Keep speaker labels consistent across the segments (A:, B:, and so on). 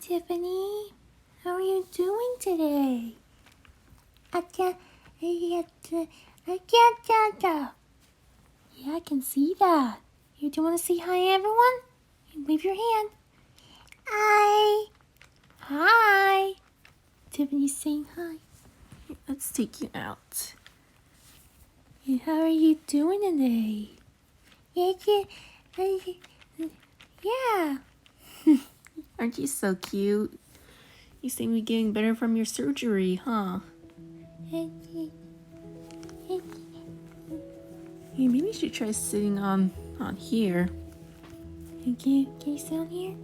A: Tiffany. How are you doing today? Yeah, I can see that. You do want to say hi, everyone? Wave your hand. Hi. Hi. Tiffany's saying hi. Let's take you out. And how are you doing today? Yeah. Aren't you so cute? You seem to be getting better from your surgery, huh? Maybe you should try sitting on here. Can you sit on here?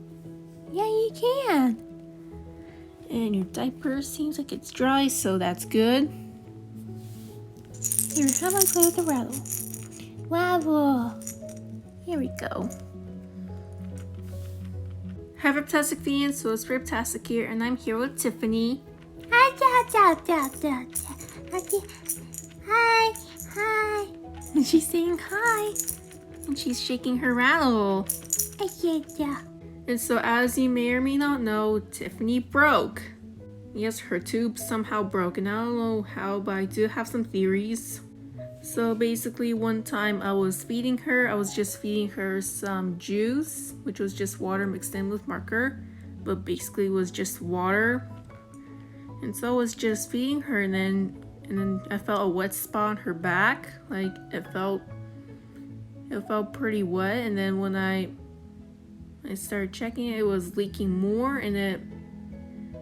A: Yeah, you can. And your diaper seems like it's dry, so that's good. Here, how about I play with the rattle? Wobble. Here we go. Hi, Furbtastic fans. So it's Furbtastic here, and I'm here with Tiffany. Hi. And she's saying hi. And she's shaking her rattle. And so, as you may or may not know, Tiffany broke. Yes, her tube somehow broke, and I don't know how, but I do have some theories. So basically, one time I was just feeding her some juice, which was just water mixed in with marker, but basically was just water. And so I was just feeding her, and then I felt a wet spot on her back. Like it felt pretty wet, and then when I started checking it, it was leaking more, and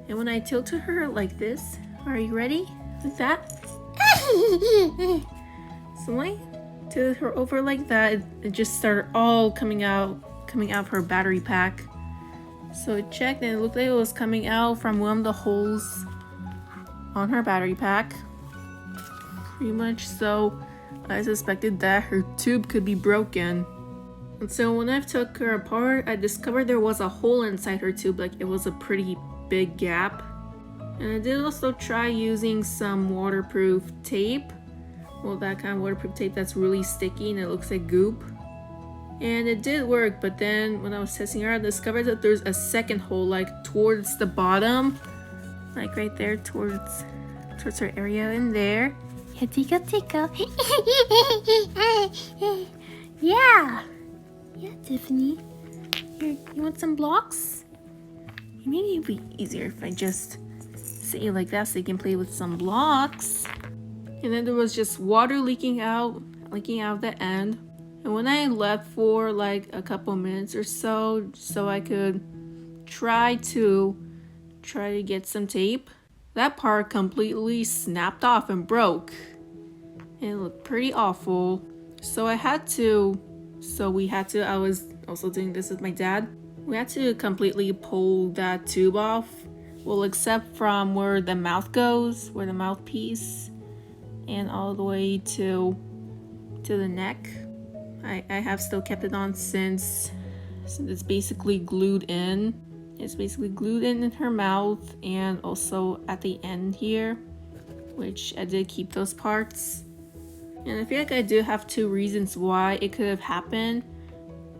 A: when I tilted her like this, are you ready with that? So when I tilted her over like that, it just started all coming out of her battery pack. So I checked, and it looked like it was coming out from one of the holes on her battery pack. Pretty much, so I suspected that her tube could be broken. And so when I took her apart, I discovered there was a hole inside her tube, like it was a pretty big gap. And I did also try using some waterproof tape. Well, that kind of waterproof tape that's really sticky and it looks like goop. And it did work, but then when I was testing her, I discovered that there's a second hole, like towards the bottom, like right there towards her area in there. Yeah, tickle. Yeah, Tiffany. Here, you want some blocks? Maybe it'd be easier if I just sit you like that so you can play with some blocks. And then there was just water leaking out the end. And when I left for like a couple minutes or so I could try to get some tape, that part completely snapped off and broke. And it looked pretty awful. So I was also doing this with my dad. We had to completely pull that tube off. Well, except from where the mouth goes, where the mouthpiece, and all the way to the neck. I have still kept it on since it's basically glued in. It's basically glued in her mouth and also at the end here, which I did keep those parts. And I feel like I do have two reasons why it could have happened.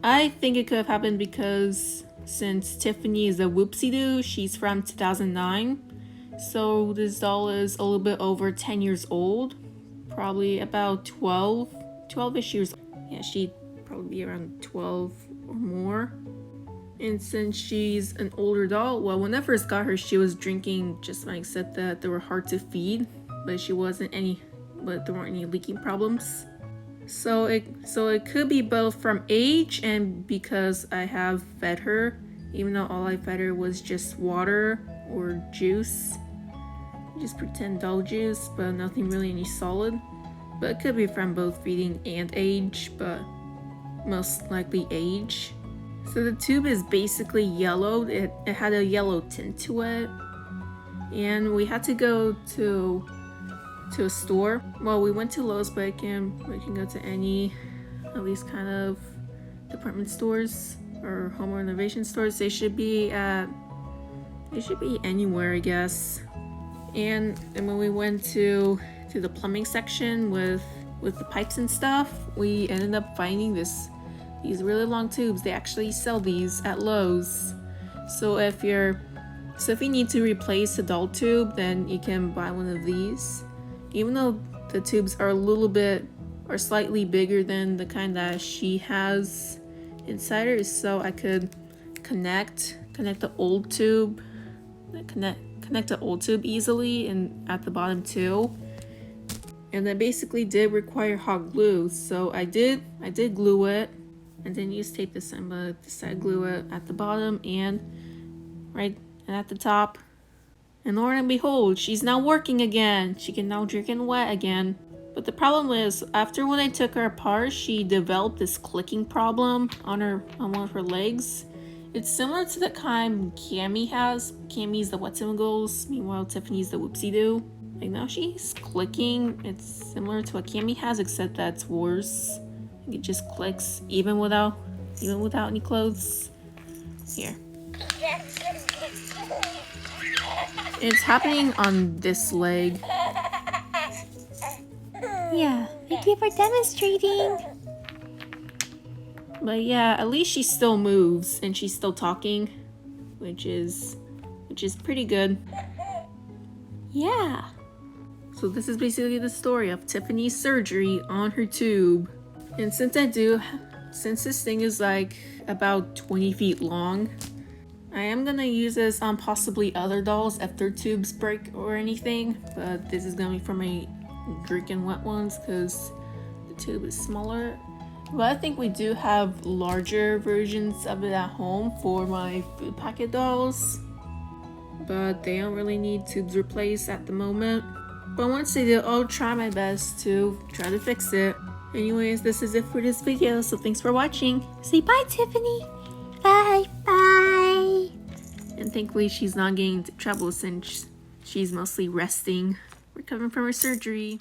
A: I think it could have happened because since Tiffany is a Whoopsie Doo, she's from 2009. So this doll is a little bit over 10 years old. Probably about 12-ish years old. Yeah, she'd probably be around 12 or more. And since she's an older doll, well, when I first got her, she was drinking just like I said that they were hard to feed, but there weren't any leaking problems. So it could be both from age and because I have fed her, even though all I fed her was just water or juice. Just pretend doll juice, but nothing really any solid. But it could be from both feeding and age, but most likely age. So the tube is basically yellowed. It had a yellow tint to it. And we had to go to a store. Well, we went to Lowe's, but we can go to any of these kind of department stores or home renovation stores. They should be anywhere, I guess. And when we went to the plumbing section with the pipes and stuff, we ended up finding these really long tubes. They actually sell these at Lowe's. So if you're So if you need to replace the doll tube, then you can buy one of these. Even though the tubes are a little bit or slightly bigger than the kind that she has inside her, so I could connect the old tube, connect the old tube easily, and at the bottom too. And that basically did require hot glue, so I did glue it, and then use tape this time, but decided to glue it at the bottom and right at the top. And Lord and behold, she's now working again. She can now drink in wet again. But the problem is, after when I took her apart, she developed this clicking problem on one of her legs. It's similar to the kind Cammy has. Cammy's the What's-In-Goals, meanwhile Tiffany's the Whoopsie Doo. Like now she's clicking. It's similar to what Cammy has, except that it's worse. It just clicks even without any clothes. Here. It's happening on this leg.
B: Yeah, thank you for demonstrating.
A: But yeah, at least she still moves and she's still talking, which is pretty good.
B: Yeah.
A: So this is basically the story of Tiffany's surgery on her tube. And since this thing is like about 20 feet long, I am gonna use this on possibly other dolls if their tubes break or anything, but this is gonna be for my drinking wet ones because the tube is smaller. But I think we do have larger versions of it at home for my food packet dolls, but they don't really need tubes replaced at the moment. But once they do, I'll try my best to try to fix it. Anyways, this is it for this video, so thanks for watching.
B: Say bye, Tiffany. Bye. Bye.
A: And thankfully she's not getting into trouble since she's mostly resting, recovering from her surgery.